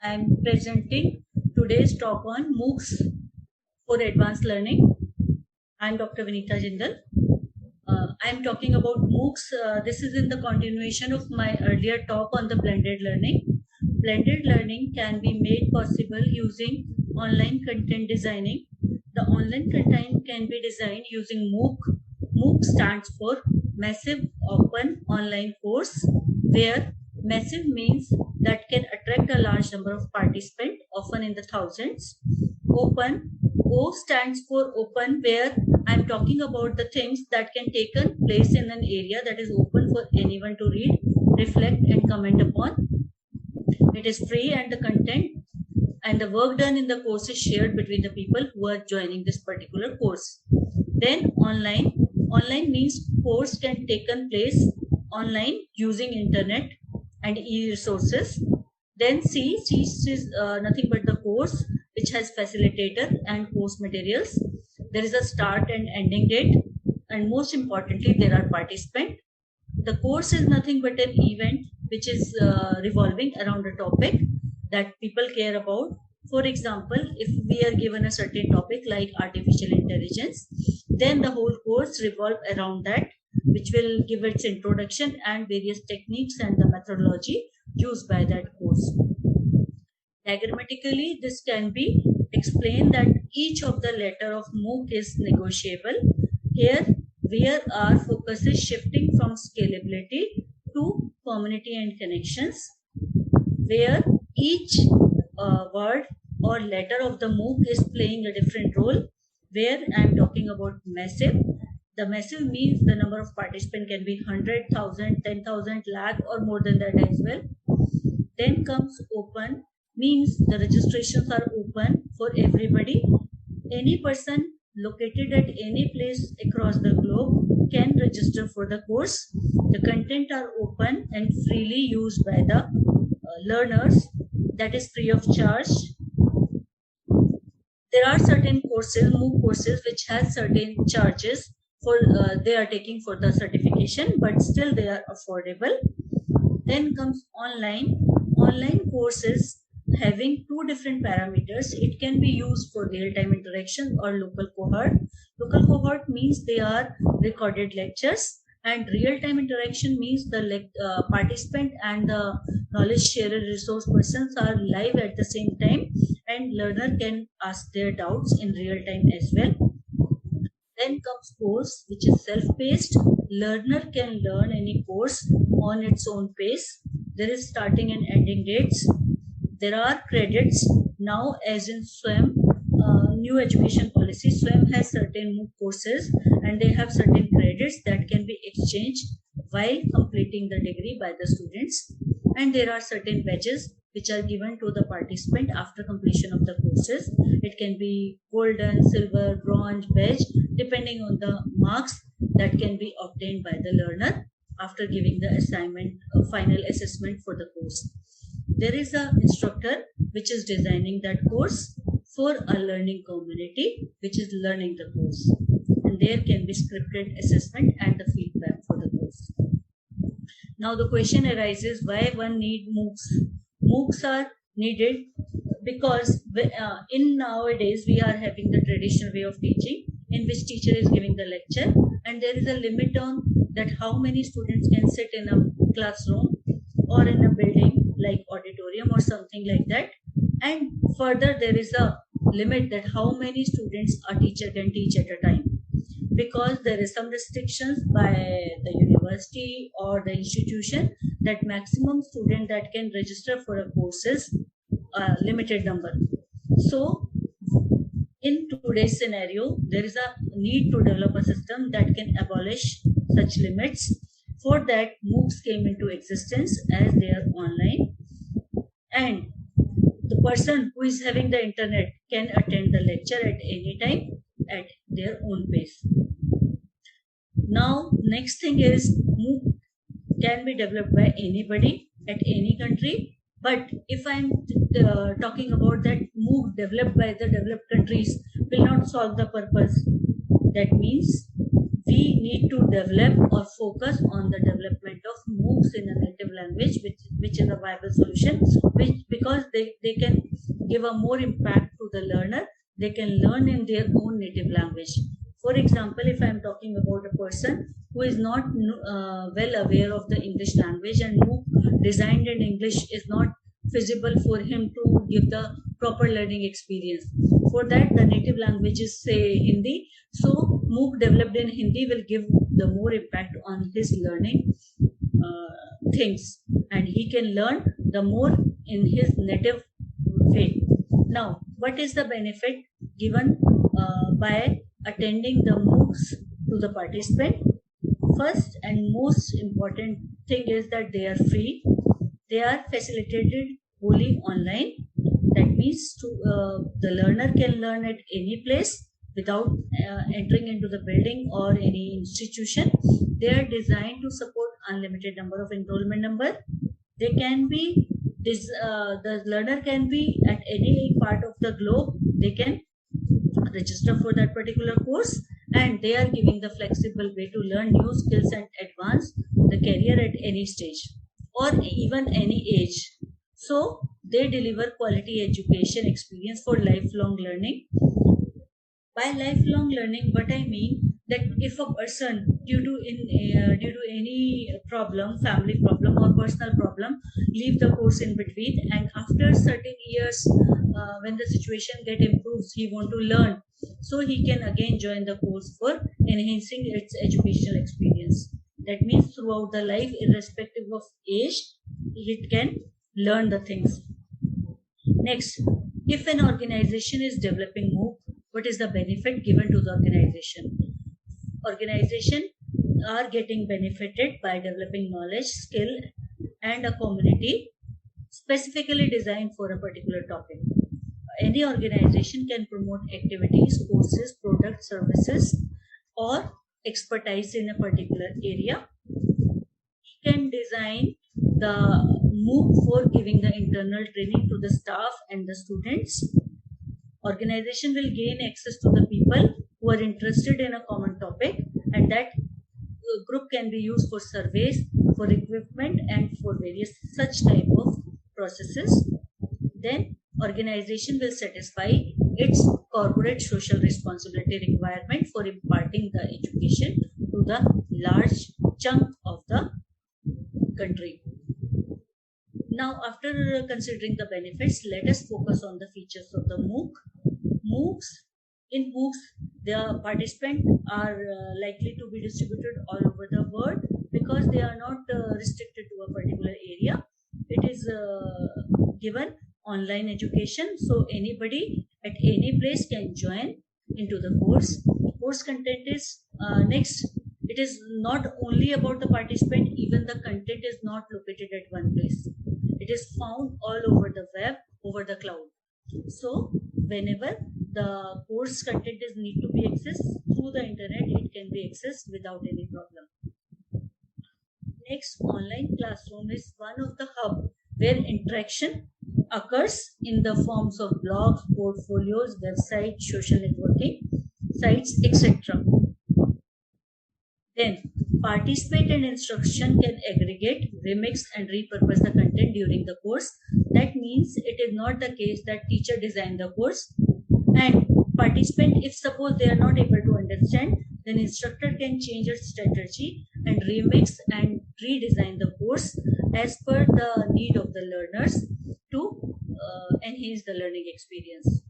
I am presenting today's talk on MOOCs for advanced learning. I am Dr. Vinita Jindal. I am talking about MOOCs. This is in the continuation of my earlier talk on the blended learning. Blended learning can be made possible using online content designing. The online content can be designed using MOOC. MOOC stands for Massive Open Online Course, where massive means that can attract a large number of participants, often in the thousands. Open, O stands for open, where I'm talking about the things that can take place in an area that is open for anyone to read, reflect and comment upon. It is free and the content and the work done in the course is shared between the people who are joining this particular course. Then online. Online means course can take place online using internet and e-resources. Then C is nothing but the course which has facilitator and course materials. There is a start and ending date, and most importantly there are participants. The course is nothing but an event which is revolving around a topic that people care about. For example, if we are given a certain topic like artificial intelligence, then the whole course revolve around that, which will give its introduction and various techniques and the methodology used by that course. Diagrammatically, this can be explained that each of the letter of MOOC is negotiable. Here, where our focus is shifting from scalability to community and connections, where each word or letter of the MOOC is playing a different role. Where I am talking about massive. The massive means the number of participants can be 100,000, 10,000, lakh or more than that as well. Then comes open, means the registrations are open for everybody. Any person located at any place across the globe can register for the course. The content are open and freely used by the learners, that is free of charge. There are certain courses, MOOC courses, which has certain charges for they are taking for the certification, but still they are affordable. Then comes online. Online courses having two different parameters. It can be used for real-time interaction or local cohort. Local cohort means they are recorded lectures, and real-time interaction means the participant and the knowledge sharer resource persons are live at the same time, and learner can ask their doubts in real time as well. Then comes course, which is self-paced. Learner can learn any course on its own pace. There is starting and ending dates. There are credits. Now, as in SWAM, new education policy, SWAM has certain MOOC courses and they have certain credits that can be exchanged while completing the degree by the students. And there are certain badges which are given to the participant after completion of the courses. It can be golden, silver, bronze, badge, depending on the marks that can be obtained by the learner after giving the assignment, final assessment for the course. There is an instructor which is designing that course for a learning community which is learning the course. And there can be scripted assessment and the feedback for the course. Now the question arises, why one need MOOCs? MOOCs are needed because in nowadays we are having the traditional way of teaching in which teacher is giving the lecture and there is a limit on that how many students can sit in a classroom or in a building like auditorium or something like that. And further there is a limit that how many students a teacher can teach at a time, because there is some restrictions by the university or the institution that maximum student that can register for a course is a limited number. So in today's scenario, there is a need to develop a system that can abolish such limits. For that, MOOCs came into existence as they are online, and the person who is having the internet can attend the lecture at any time at their own pace. Now, next thing is MOOC can be developed by anybody at any country. But if I'm talking about that MOOC developed by the developed countries will not solve the purpose. That means we need to develop or focus on the development of MOOCs in a native language, which is a viable solution, because they can give a more impact to the learner. They can learn in their own native language. For example, if I am talking about a person who is not well aware of the English language and who designed in English is not feasible for him to give the proper learning experience. For that, the native language is say Hindi. So MOOC developed in Hindi will give the more impact on his learning things, and he can learn the more in his native way. Now, what is the benefit given by attending the MOOCs to the participant? First and most important thing is that they are free. They are facilitated wholly online. That means the learner can learn at any place without entering into the building or any institution. They are designed to support unlimited number of enrollment number. They can be the learner can be at any part of the globe. They can register for that particular course, and they are giving the flexible way to learn new skills and advance the career at any stage or even any age. So they deliver quality education experience for lifelong learning. By lifelong learning, what I mean that if a person due to any problem, family problem or personal problem, leave the course in between, and after certain years, when the situation get improves, he want to learn, so he can again join the course for enhancing its educational experience. That means throughout the life, irrespective of age, it can learn the things. Next, if an organization is developing MOOC, what is the benefit given to the organization? Organization are getting benefited by developing knowledge, skill, and a community specifically designed for a particular topic. Any organization can promote activities, courses, products, services, or expertise in a particular area. He can design the MOOC for giving the internal training to the staff and the students. Organization will gain access to the people who are interested in a common topic, and that group can be used for surveys, for equipment, and for various such type of processes. Then organization will satisfy its corporate social responsibility requirement for imparting the education to the large chunk of the country. Now, after considering the benefits, let us focus on the features of the MOOC. MOOCs. In MOOCs, the participants are likely to be distributed all over the world because they are not restricted to a particular area. It is given online education, so anybody at any place can join into the course. Course content is next. It is not only about the participant, even the content is not located at one place. It is found all over the web, over the cloud. So whenever the course content is need to be accessed through the internet, it can be accessed without any problem. Next, online classroom is one of the hub where interaction occurs in the forms of blogs, portfolios, websites, social networking sites, etc. Then, participant and instruction can aggregate, remix, and repurpose the content during the course. That means it is not the case that teacher designed the course and participant, if suppose they are not able to understand, then instructor can change its strategy and remix and redesign the course as per the need of the learners to enhance the learning experience.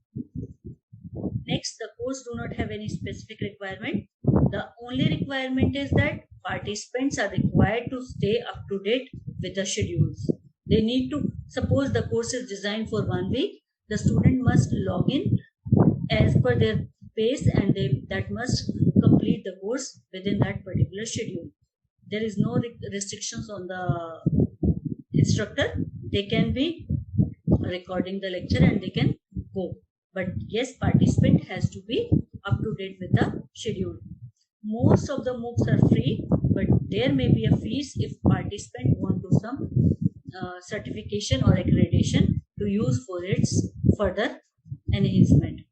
Next, the course do not have any specific requirement. The only requirement is that participants are required to stay up to date with the schedules. They need to, suppose the course is designed for 1 week, the student must log in as per their pace and that must complete the course within that particular schedule. There is no restrictions on the instructor. They can be recording the lecture and they can go. But yes, participant has to be up to date with the schedule. Most of the MOOCs are free, but there may be a fees if participant want to some certification or accreditation to use for its further enhancement.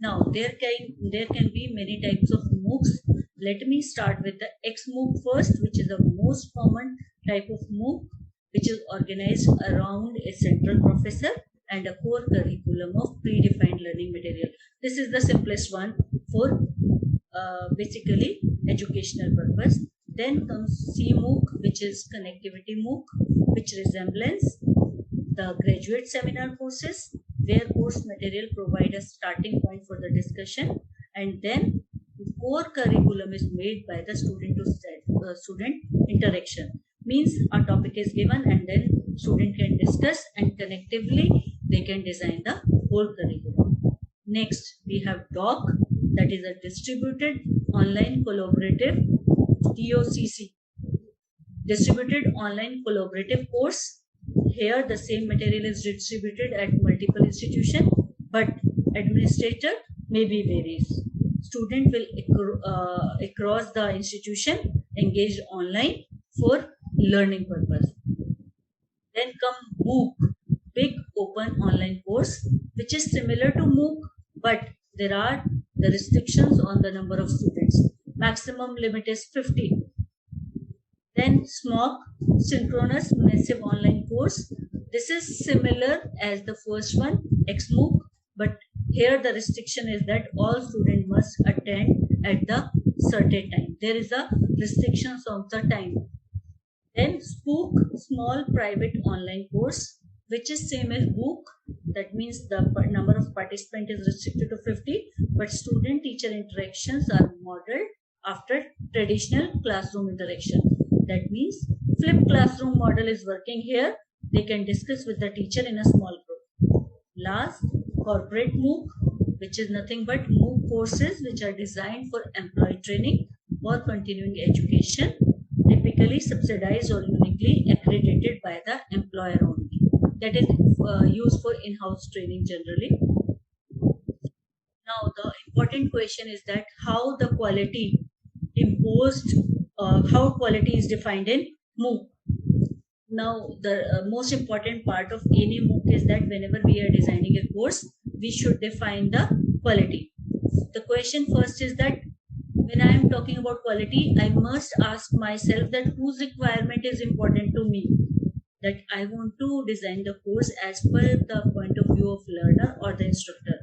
Now, there can be many types of MOOCs. Let me start with the XMOOC first, which is the most common type of MOOC. which is organized around a central professor and a core curriculum of predefined learning material. This is the simplest one for basically educational purpose. Then comes CMOOC, which is connectivity MOOC, which resembles the graduate seminar courses, where course material provide a starting point for the discussion, and then core curriculum is made by the student to student interaction. Means a topic is given and then student can discuss, and connectively they can design the whole curriculum. Next, we have DOC, that is a distributed online collaborative, DOCC, distributed online collaborative course. Here the same material is distributed at multiple institutions, but administrator may be varies. Student will across the institution engaged online for learning purpose. Then come MOOC, big open online course, which is similar to MOOC, but there are the restrictions on the number of students. Maximum limit is 50. Then SMOC, synchronous massive online course. This is similar as the first one, XMOOC, but here the restriction is that all students must attend at the certain time. There is a restrictions of the time. Then SPOOC, small private online course, which is same as MOOC. That means the number of participants is restricted to 50, but student-teacher interactions are modeled after traditional classroom interaction. That means flipped classroom model is working here. They can discuss with the teacher in a small group. Last, corporate MOOC, which is nothing but MOOC courses which are designed for employee training or continuing education, typically subsidized or uniquely accredited by the employer only. That is used for in-house training generally. Now the important question is that how the quality imposed, how quality is defined in MOOC. Now the most important part of any MOOC is that whenever we are designing a course, we should define the quality. The question first is that when I am talking about quality, I must ask myself that whose requirement is important to me. That I want to design the course as per the point of view of learner or the instructor.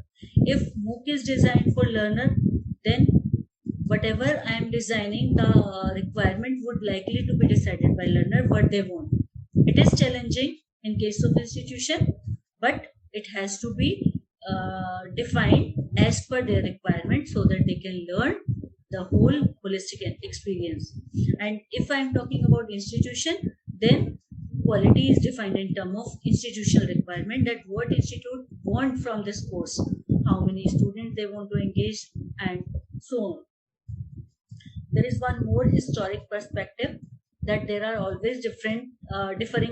If MOOC is designed for learner, then whatever I am designing, the requirement would likely to be decided by learner what they want. It is challenging in case of institution, but it has to be defined as per their requirement so that they can learn the whole holistic experience. And if I am talking about institution, then quality is defined in terms of institutional requirement, that what institute want from this course, how many students they want to engage, and so on. There is one more historic perspective, that there are always differing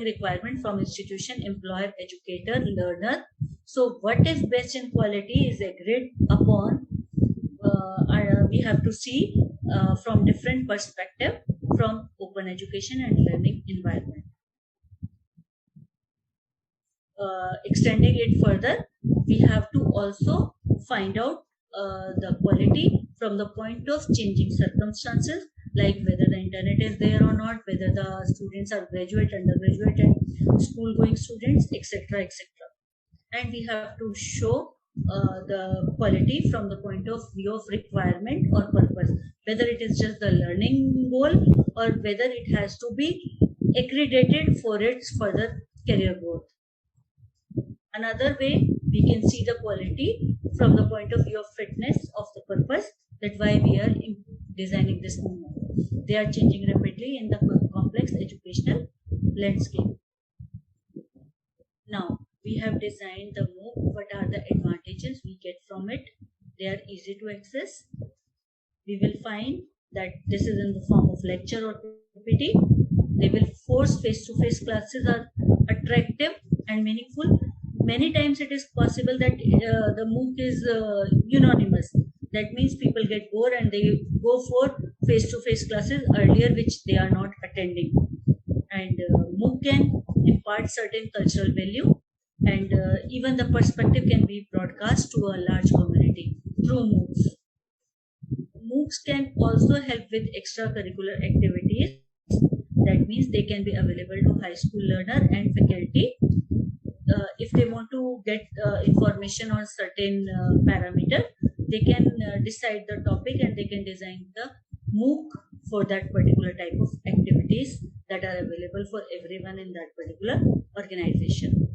requirements from institution, employer, educator, learner. So what is best in quality is agreed upon. We have to see from different perspective from open education and learning environment. Extending it further, we have to also find out the quality from the point of changing circumstances, like whether the internet is there or not, whether the students are graduate, undergraduate, and school going students, etc., etc. And we have to show the quality from the point of view of requirement or purpose, whether it is just the learning goal or whether it has to be accredited for its further career growth. Another way we can see the quality from the point of view of fitness of the purpose, that why we are designing this movement. They are changing rapidly in the complex educational landscape. Now we have designed the MOOC. What are the advantages we get from it? They are easy to access. We will find that this is in the form of lecture or PPT. They will force face-to-face classes are attractive and meaningful. Many times it is possible that the MOOC is unanimous. That means people get bored and they go for face-to-face classes earlier, which they are not attending. And MOOC can impart certain cultural value, and even the perspective can be broadcast to a large community through MOOCs. MOOCs can also help with extracurricular activities. That means they can be available to high school learner and faculty. If they want to get information on certain parameter, they can decide the topic and they can design the MOOC for that particular type of activities that are available for everyone in that particular organization.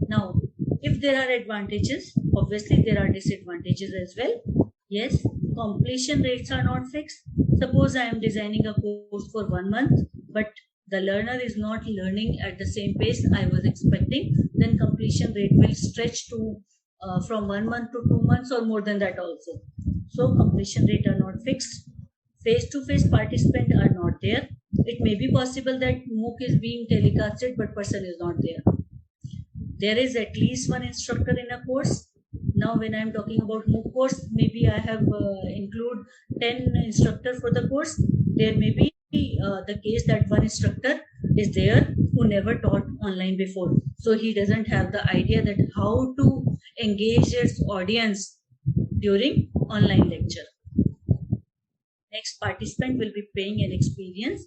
Now, if there are advantages, obviously there are disadvantages as well. Yes, completion rates are not fixed. Suppose I am designing a course for 1 month, but the learner is not learning at the same pace I was expecting, then completion rate will stretch to from 1 month to 2 months or more than that also. So completion rate are not fixed. Face-to-face participant are not there. It may be possible that MOOC is being telecasted but person is not there. There is at least one instructor in a course. Now when I am talking about MOOC course, maybe I have include 10 instructors for the course. There may be the case that one instructor is there who never taught online before. So he doesn't have the idea that how to engage its audience during online lecture. Next, participant will be paying an experience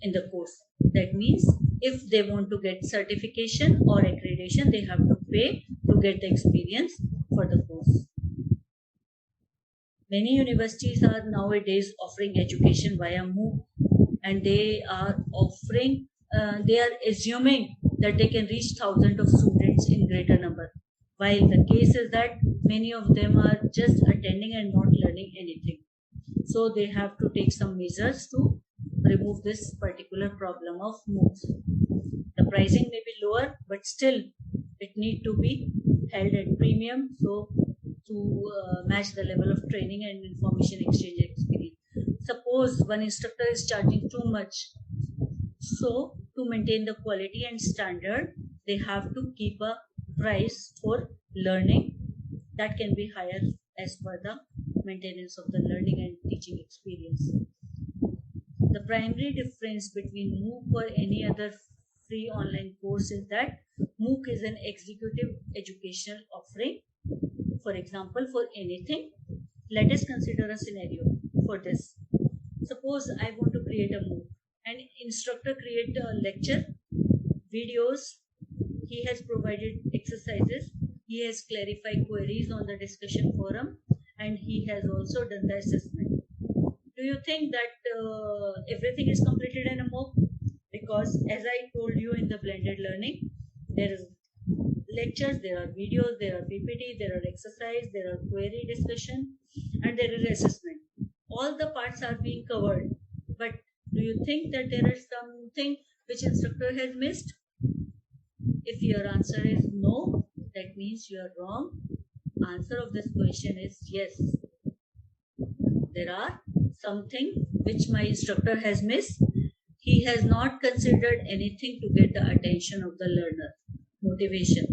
in the course. That means if they want to get certification or accreditation, they have to pay to get the experience for the course. Many universities are nowadays offering education via MOOC, and they are offering, they are assuming that they can reach thousands of students in greater number. While the case is that many of them are just attending and not learning anything. So they have to take some measures to remove this particular problem of MOOCs. The pricing may be lower, but still it need to be held at premium so to match the level of training and information exchange experience. Suppose one instructor is charging too much, so to maintain the quality and standard, they have to keep a price for learning that can be higher as per the maintenance of the learning and teaching experience. The primary difference between MOOC or any other free online course is that MOOC is an executive educational offering. For example, for anything, let us consider a scenario for this. Suppose I want to create a MOOC. An instructor create a lecture, videos, he has provided exercises, he has clarified queries on the discussion forum, and he has also done the assessment. Do you think that everything is completed in a MOOC? Because as I told you in the blended learning, there is lectures, there are videos, there are PPT, there are exercise, there are query discussion, and there is assessment. All the parts are being covered. But do you think that there is something which instructor has missed? If your answer is no, that means you are wrong. Answer of this question is yes. There are something which my instructor has missed. He has not considered anything to get the attention of the learner. Motivation.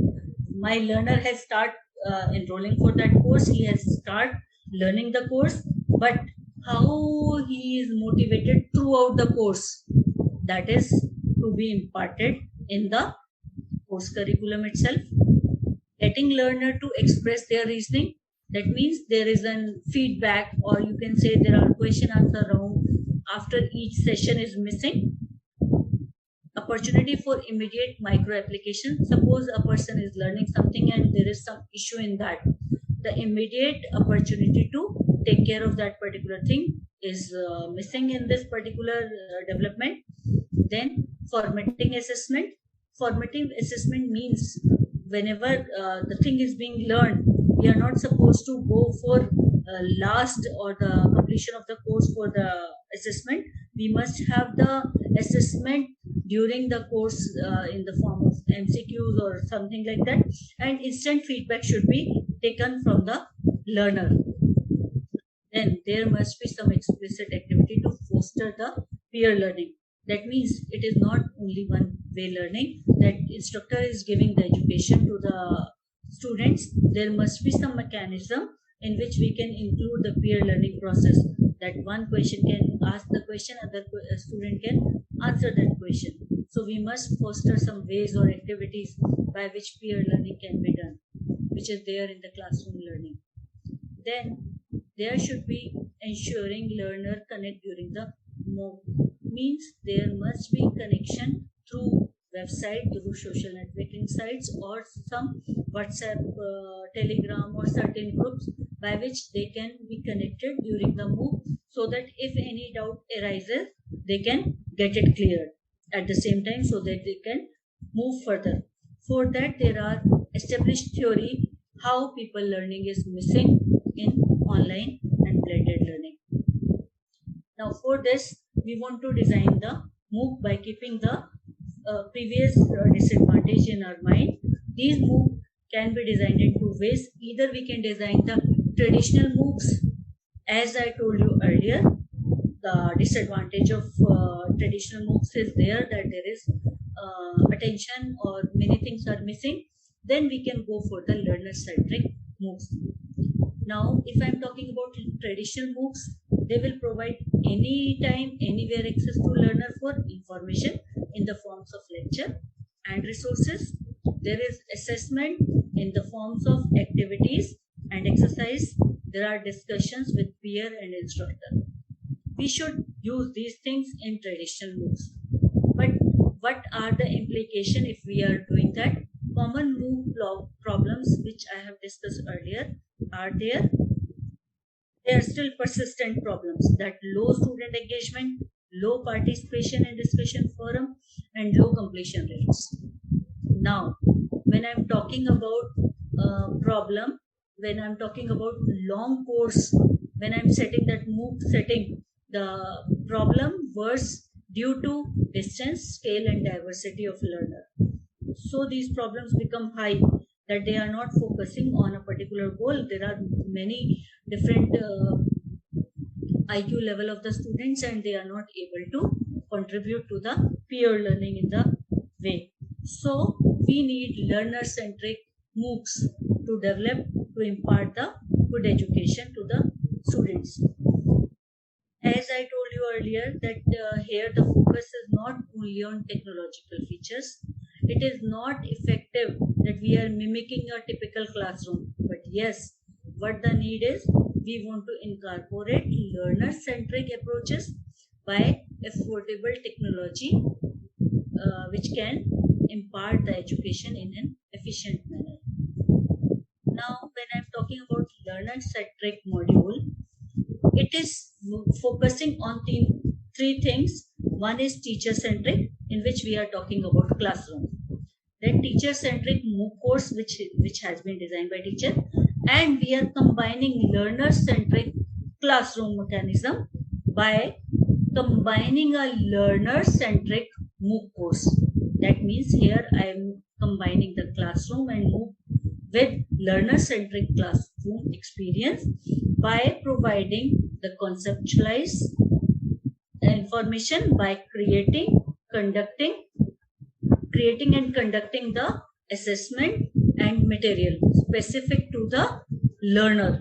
My learner has started enrolling for that course. He has started learning the course, but how he is motivated throughout the course, that is to be imparted in the course curriculum itself. Getting learner to express their reasoning, that means there is a feedback, or you can say there are question answer round after each session is missing. Opportunity for immediate micro application. Suppose a person is learning something and there is some issue in that, the immediate opportunity to take care of that particular thing is missing in this particular development. Then formatting assessment. Formative assessment means whenever the thing is being learned, we are not supposed to go for last or the completion of the course for the assessment. We must have the assessment during the course in the form of MCQs or something like that, and instant feedback should be taken from the learner. Then there must be some explicit activity to foster the peer learning. That means it is not only one way learning, that instructor is giving the education to the students. There must be some mechanism in which we can include the peer learning process, that one question can ask the question, other student can answer that question. So we must foster some ways or activities by which peer learning can be done, which is there in the classroom learning. Then there should be ensuring learner connect during the MOOC. means there must be connection through website, through social networking sites, or some WhatsApp, Telegram, or certain groups by which they can be connected during the MOOC, so that if any doubt arises, they can get it cleared at the same time, so that they can move further. For that, there are established theory how people learning is missing in online and blended learning. Now for this, we want to design the MOOC by keeping the previous disadvantage in our mind. These MOOC can be designed in two ways. Either we can design the traditional MOOCs, as I told you earlier. The disadvantage of traditional MOOCs is there, that there is attention or many things are missing. Then we can go for the learner-centric MOOCs. Now, if I'm talking about traditional MOOCs, they will provide anytime, anywhere access to learner for information in the forms of lecture and resources. There is assessment in the forms of activities and exercise. There are discussions with peer and instructor. We should use these things in traditional MOOCs. But what are the implications if we are doing that? Common MOOC problems which I have discussed earlier are there. There are still persistent problems, that low student engagement, low participation in discussion forum, and low completion rates. Now, when I'm talking about problem, when I'm talking about long course, when I'm setting that MOOC setting, the problem was due to distance, scale, and diversity of learner. So these problems become high, that they are not focusing on a particular goal. There are many different IQ level of the students, and they are not able to contribute to the peer learning in the way. So we need learner-centric MOOCs to develop, to impart the good education to the students. As I told you earlier, that here the focus is not only on technological features. It is not effective that we are mimicking a typical classroom. But yes, what the need is, we want to incorporate learner-centric approaches by affordable technology, which can impart the education in an efficient manner. Now, when I'm talking about learner-centric module, it is focusing on three things. One is teacher-centric, in which we are talking about classroom. Then teacher-centric MOOC course, which has been designed by teacher, and we are combining learner-centric classroom mechanism by combining a learner-centric MOOC course. That means here I am combining the classroom and MOOC with learner-centric classroom experience by providing the conceptualized information by creating and conducting the assessment and material specific to the learner.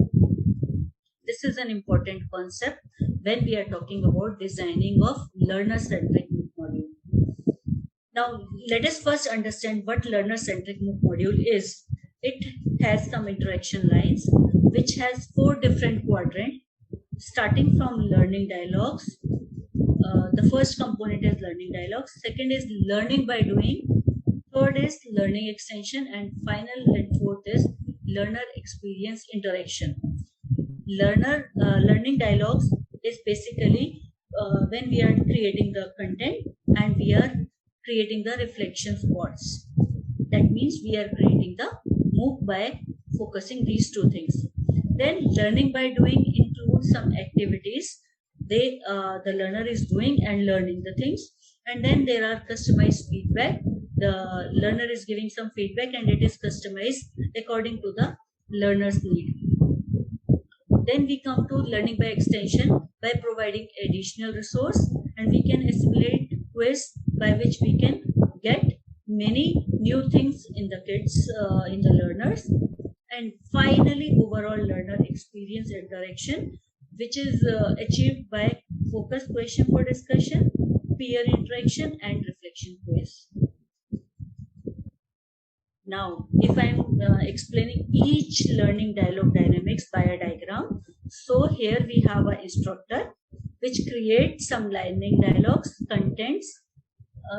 This is an important concept when we are talking about designing of learner-centric MOOC module. Now, let us first understand what learner-centric MOOC module is. It has some interaction lines, which has 4 different quadrants, starting from learning dialogues. The first component is learning dialogues. Second is learning by doing. Third is learning extension, and final and fourth is learner experience interaction. Learning dialogues is basically when we are creating the content and we are creating the reflection spots. That means we are creating the MOOC by focusing these 2 things. Then learning by doing includes some activities. The learner is doing and learning the things, and then there are customized feedback. The learner is giving some feedback and it is customized according to the learner's need. Then we come to learning by extension by providing additional resource, and we can assimilate quiz by which we can get many new things in the kids, in the learners. And finally, overall learner experience interaction, which is achieved by focus question for discussion, peer interaction, and reflection quiz. Now, if I'm explaining each learning dialogue dynamics by a diagram, so here we have an instructor. which create some learning dialogues, contents,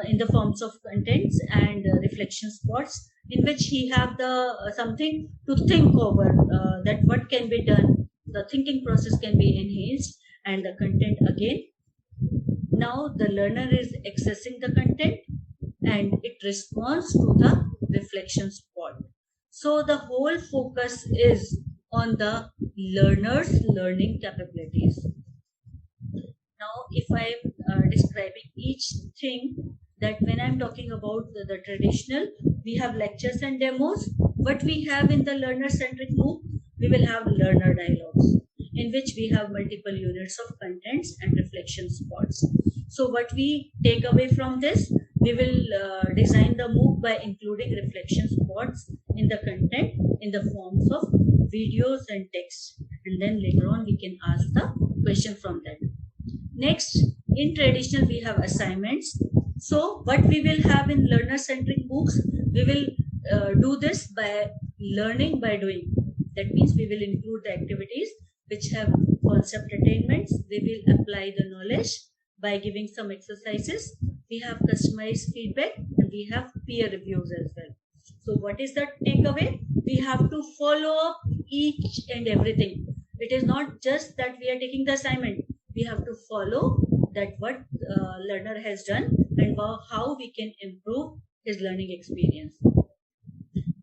in the forms of contents and reflection spots, in which he have the something to think over, that what can be done, the thinking process can be enhanced, and the content again. Now the learner is accessing the content and it responds to the reflection spot. So the whole focus is on the learner's learning capabilities. Now, if I am describing each thing, that when I'm talking about the traditional, we have lectures and demos. What we have in the learner-centric MOOC, we will have learner dialogues, in which we have multiple units of contents and reflection spots. So what we take away from this, we will design the MOOC by including reflection spots in the content in the forms of videos and text, and then later on we can ask the question from that. Next, in traditional we have assignments. So what we will have in learner-centric MOOCs, we will do this by learning by doing. That means we will include the activities which have concept attainments. We will apply the knowledge by giving some exercises. We have customized feedback and we have peer reviews as well. So what is the takeaway? We have to follow up each and everything. It is not just that we are taking the assignment. We have to follow that what learner has done and how we can improve his learning experience.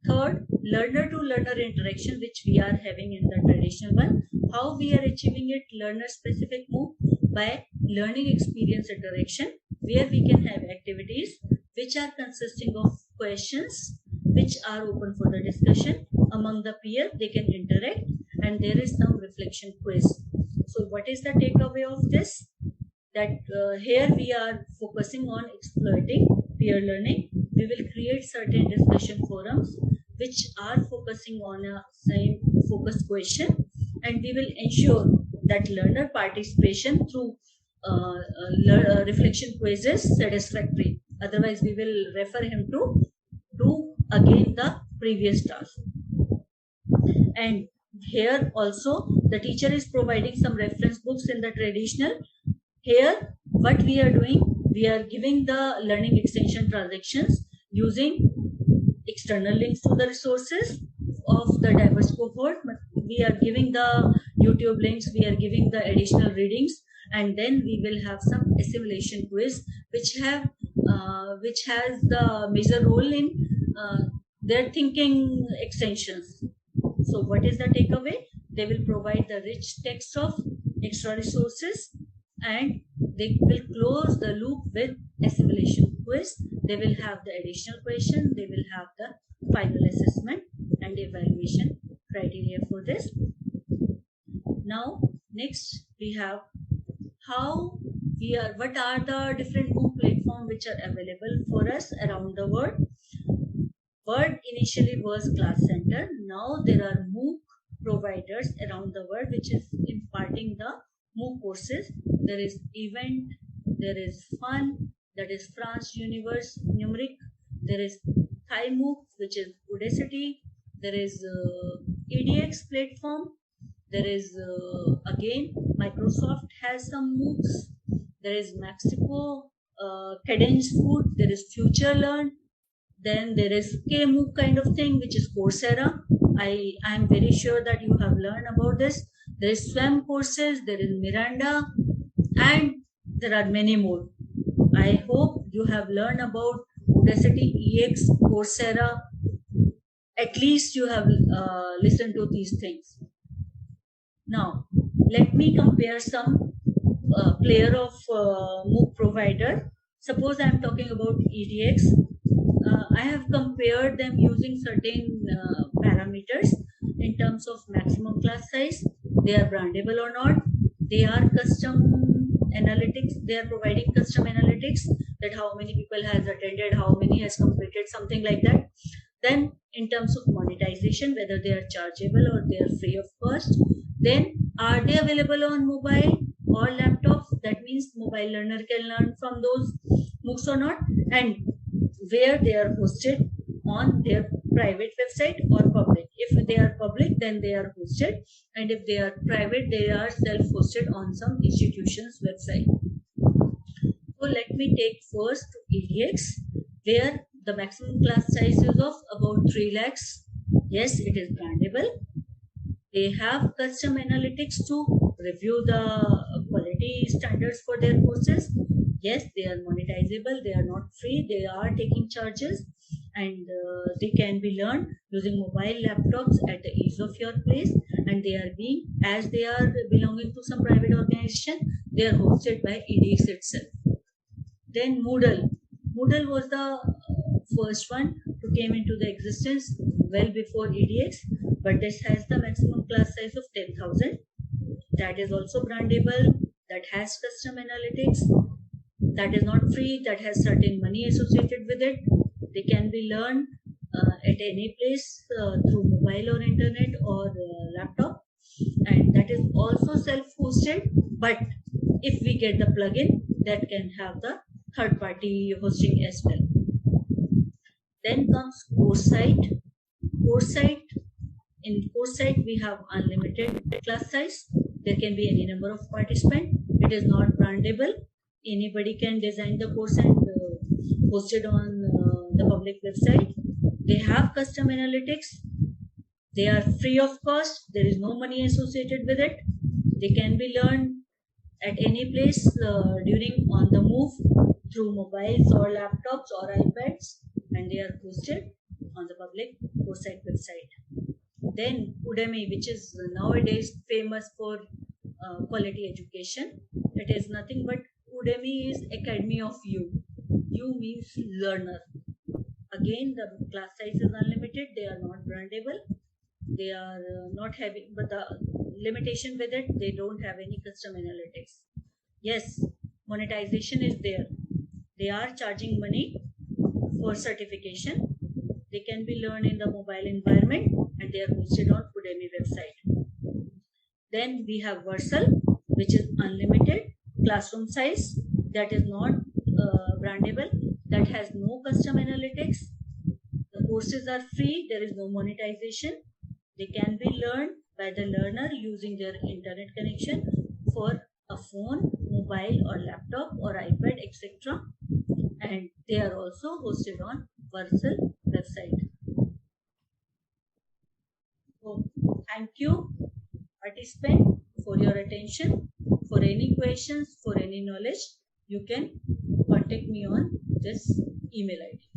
Third, learner to learner interaction, which we are having in the traditional one. How we are achieving it? Learner specific MOOC by learning experience interaction, where we can have activities which are consisting of questions which are open for the discussion among the peer. They can interact and there is some reflection quiz. So what is the takeaway of this? That here we are focusing on exploiting peer learning. We will create certain discussion forums which are focusing on a same focus question, and we will ensure that learner participation through reflection quiz is satisfactory. Otherwise, we will refer him to do again the previous task. And here also the teacher is providing some reference books in the traditional. Here what we are doing, we are giving the learning extension transactions using external links to the resources of the diverse cohort. We are giving the YouTube links, we are giving the additional readings, and then we will have some assimilation quiz which has the major role in their thinking extensions. So what is the takeaway? They will provide the rich text of extra resources and they will close the loop with assimilation quiz. They will have the additional question, they will have the final assessment and evaluation criteria for this. Now next we have what are the different MOOC platforms which are available for us around the world. Word initially was Class Center. Now there are MOOC providers around the world which is imparting the MOOC courses. There is Event, there is Fun, that is France Universe Numeric, there is Thai MOOC which is Udacity, there is EDX platform, there is again Microsoft has some MOOCs, there is Mexico, Cadence Food, there is Future Learn, then there is KMOOC kind of thing which is Coursera. I am very sure that you have learned about this. There is SWAM courses, there is Miranda, and there are many more. I hope you have learned about Udacity, EX, Coursera. At least you have listened to these things. Now, let me compare some player of MOOC provider. Suppose I am talking about EDX. I have compared them using certain parameters in terms of maximum class size, they are brandable or not, they are custom analytics, they are providing custom analytics, that how many people has attended, how many has completed, something like that. Then in terms of monetization, whether they are chargeable or they are free of cost. Then are they available on mobile or laptops? That means mobile learner can learn from those MOOCs or not, and where they are hosted on their private website or public. If they are public, then they are hosted, and if they are private, they are self-hosted on some institution's website. So let me take first EDX, where the maximum class size is of about 3 lakhs. Yes, it is brandable. They have custom analytics to review the quality standards for their courses. Yes, they are monetizable. They are not free. They are taking charges, and they can be learned using mobile laptops at the ease of your place. And they are being, as they are belonging to some private organization, they are hosted by EDX itself. Then Moodle. Moodle was the first one to came into the existence well before EDX, but this has the maximum class size of 10,000. That is also brandable, that has custom analytics, that is not free, that has certain money associated with it. They can be learned at any place through mobile or internet or laptop, and that is also self-hosted, but if we get the plugin, that can have the third-party hosting as well. Then comes course site. Course site. In course site, we have unlimited class size. There can be any number of participants. It is not brandable. Anybody can design the course and post it on the public website. They have custom analytics. They are free of cost. There is no money associated with it. They can be learned at any place during on the move through mobiles or laptops or iPads, and they are posted on the public course site website. Then Udemy, which is nowadays famous for quality education. It is nothing but Udemy is Academy of You. You means learner. Again, the class size is unlimited. They are not brandable. They are not having, but the limitation with it, they don't have any custom analytics. Yes, monetization is there. They are charging money for certification. They can be learned in the mobile environment, and they are hosted on Udemy website. Then we have Versal, which is unlimited classroom size, that is not brandable, that has no custom analytics. The courses are free. There is no monetization. They can be learned by the learner using their internet connection for a phone, mobile or laptop or iPad, etc. And they are also hosted on Versal website. So thank you, participant, for your attention. For any questions, for any knowledge, you can contact me on this email ID.